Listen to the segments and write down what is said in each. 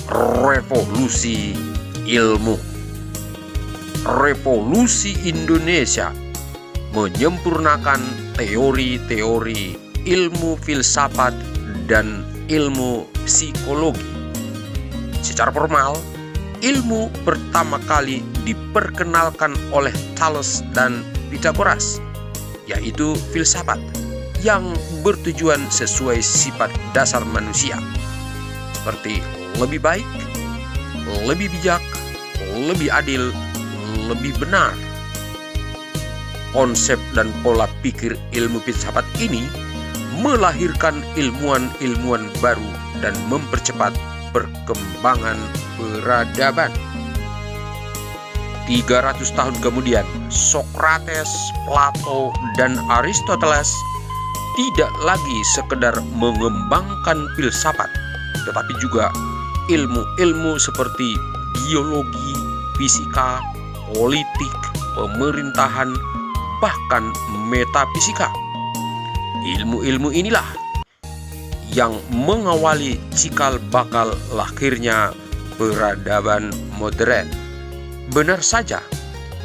Revolusi ilmu. Revolusi Indonesia menyempurnakan teori-teori ilmu filsafat dan ilmu psikologi. Secara formal, ilmu pertama kali diperkenalkan oleh Thales dan Pythagoras, yaitu filsafat yang bertujuan sesuai sifat dasar manusia, seperti lebih baik, lebih bijak, lebih adil, lebih benar. Konsep dan pola pikir ilmu filsafat ini melahirkan ilmuwan-ilmuwan baru dan mempercepat perkembangan peradaban. 300 tahun kemudian, Socrates, Plato, dan Aristoteles tidak lagi sekedar mengembangkan filsafat, tetapi juga ilmu-ilmu seperti biologi, fisika, politik, pemerintahan, bahkan metafisika. Ilmu-ilmu inilah yang mengawali cikal bakal lahirnya peradaban modern. Benar saja,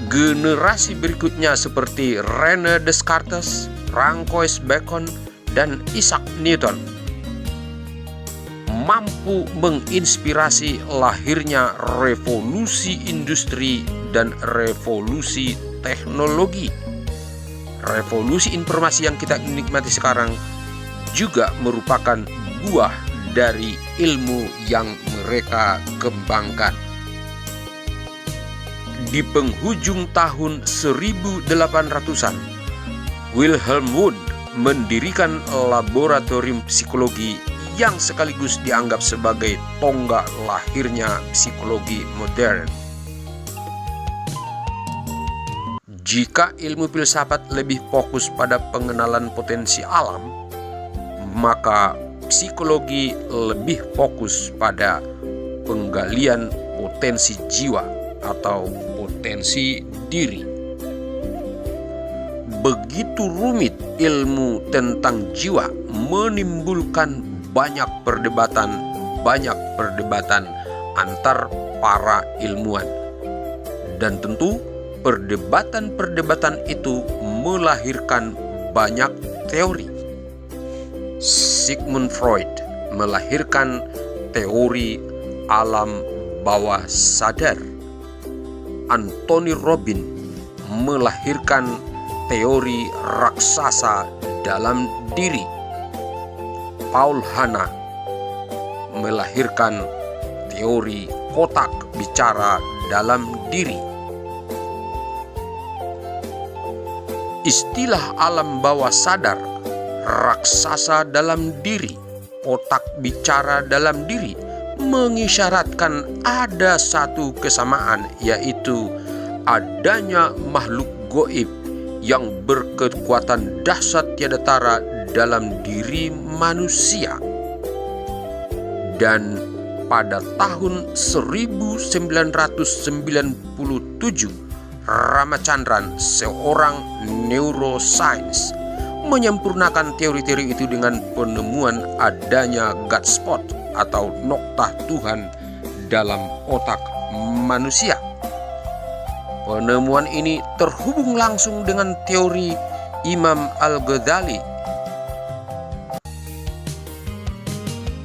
generasi berikutnya seperti René Descartes, Francois Bacon, dan Isaac Newton mampu menginspirasi lahirnya revolusi industri dan revolusi teknologi. Revolusi informasi yang kita nikmati sekarang juga merupakan buah dari ilmu yang mereka kembangkan. Di penghujung tahun 1800-an, Wilhelm Wundt mendirikan laboratorium psikologi yang sekaligus dianggap sebagai tonggak lahirnya psikologi modern. Jika ilmu filsafat lebih fokus pada pengenalan potensi alam, maka psikologi lebih fokus pada penggalian potensi jiwa atau potensi diri. Begitu rumit ilmu tentang jiwa menimbulkan banyak perdebatan antar para ilmuwan. Dan tentu perdebatan itu melahirkan banyak teori. Sigmund Freud melahirkan teori alam bawah sadar. Anthony Robbins melahirkan teori raksasa dalam diri. Paul Hanna melahirkan teori kotak bicara dalam diri. Istilah alam bawah sadar, raksasa dalam diri, kotak bicara dalam diri mengisyaratkan ada satu kesamaan, yaitu adanya makhluk gaib yang berkekuatan dahsyat tiada tara dalam diri manusia. Dan pada tahun 1997, Ramachandran, seorang neuroscience, menyempurnakan teori-teori itu dengan penemuan adanya God spot atau noktah Tuhan dalam otak manusia. Penemuan ini terhubung langsung dengan teori Imam Al-Ghazali,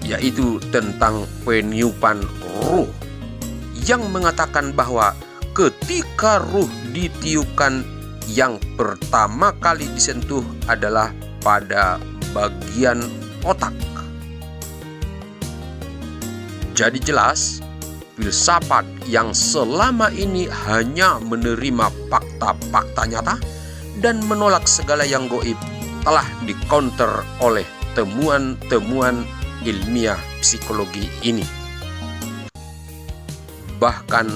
yaitu tentang peniupan ruh, yang mengatakan bahwa ketika ruh ditiupkan, yang pertama kali disentuh adalah pada bagian otak. Jadi jelas, filsafat yang selama ini hanya menerima fakta-fakta nyata dan menolak segala yang gaib telah dikonter oleh temuan-temuan ilmiah psikologi ini. Bahkan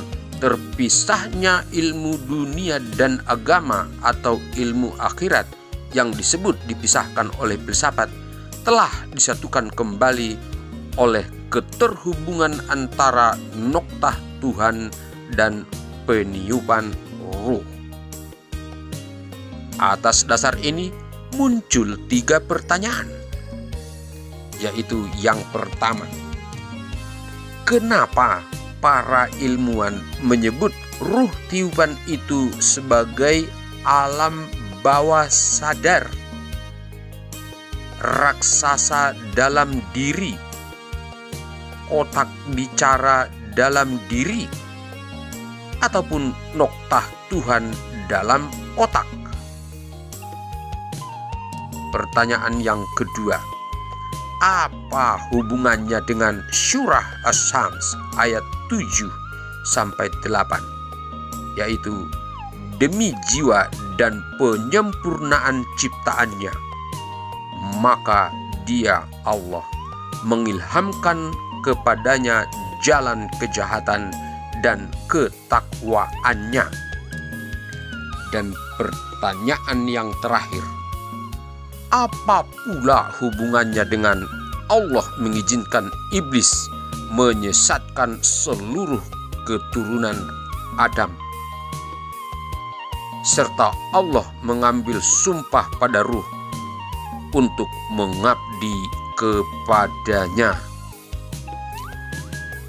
terpisahnya ilmu dunia dan agama atau ilmu akhirat yang disebut dipisahkan oleh filsafat telah disatukan kembali oleh keterhubungan antara noktah Tuhan dan peniupan ruh. Atas dasar ini muncul 3 pertanyaan, yaitu yang pertama, kenapa para ilmuwan menyebut ruh tiupan itu sebagai alam bawah sadar, raksasa dalam diri, kotak bicara dalam diri, ataupun noktah Tuhan dalam otak? Pertanyaan yang kedua, apa hubungannya dengan Surah Asy-Syams ayat 7-8, yaitu demi jiwa dan penyempurnaan ciptaannya, maka Dia Allah mengilhamkan kepadanya jalan kejahatan dan ketakwaannya. Dan pertanyaan yang terakhir, apa pula hubungannya dengan Allah mengizinkan iblis menyesatkan seluruh keturunan Adam, serta Allah mengambil sumpah pada ruh untuk mengabdi kepadanya?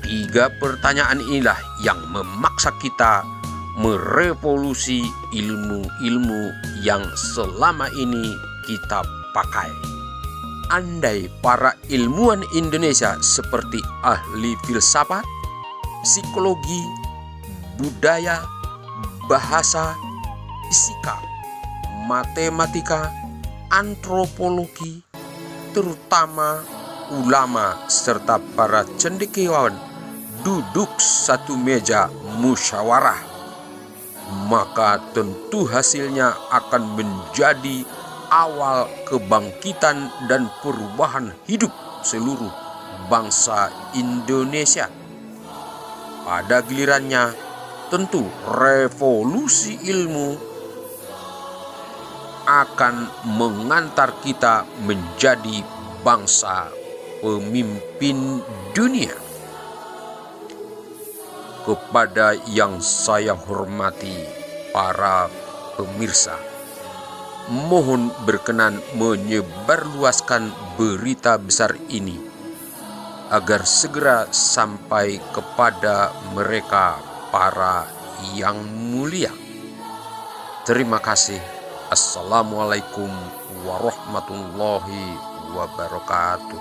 3 pertanyaan inilah yang memaksa kita merevolusi ilmu-ilmu yang selama ini kita pakai. Andai para ilmuwan Indonesia seperti ahli filsafat, psikologi, budaya, bahasa, fisika, matematika, antropologi, terutama ulama serta para cendekiawan duduk satu meja musyawarah, maka tentu hasilnya akan menjadi awal kebangkitan dan perubahan hidup seluruh bangsa Indonesia. Pada gilirannya, tentu revolusi ilmu akan mengantar kita menjadi bangsa pemimpin dunia. Kepada yang saya hormati para pemirsa, mohon berkenan menyebarluaskan berita besar ini agar segera sampai kepada mereka para yang mulia. Terima kasih. Assalamualaikum warahmatullahi wabarakatuh.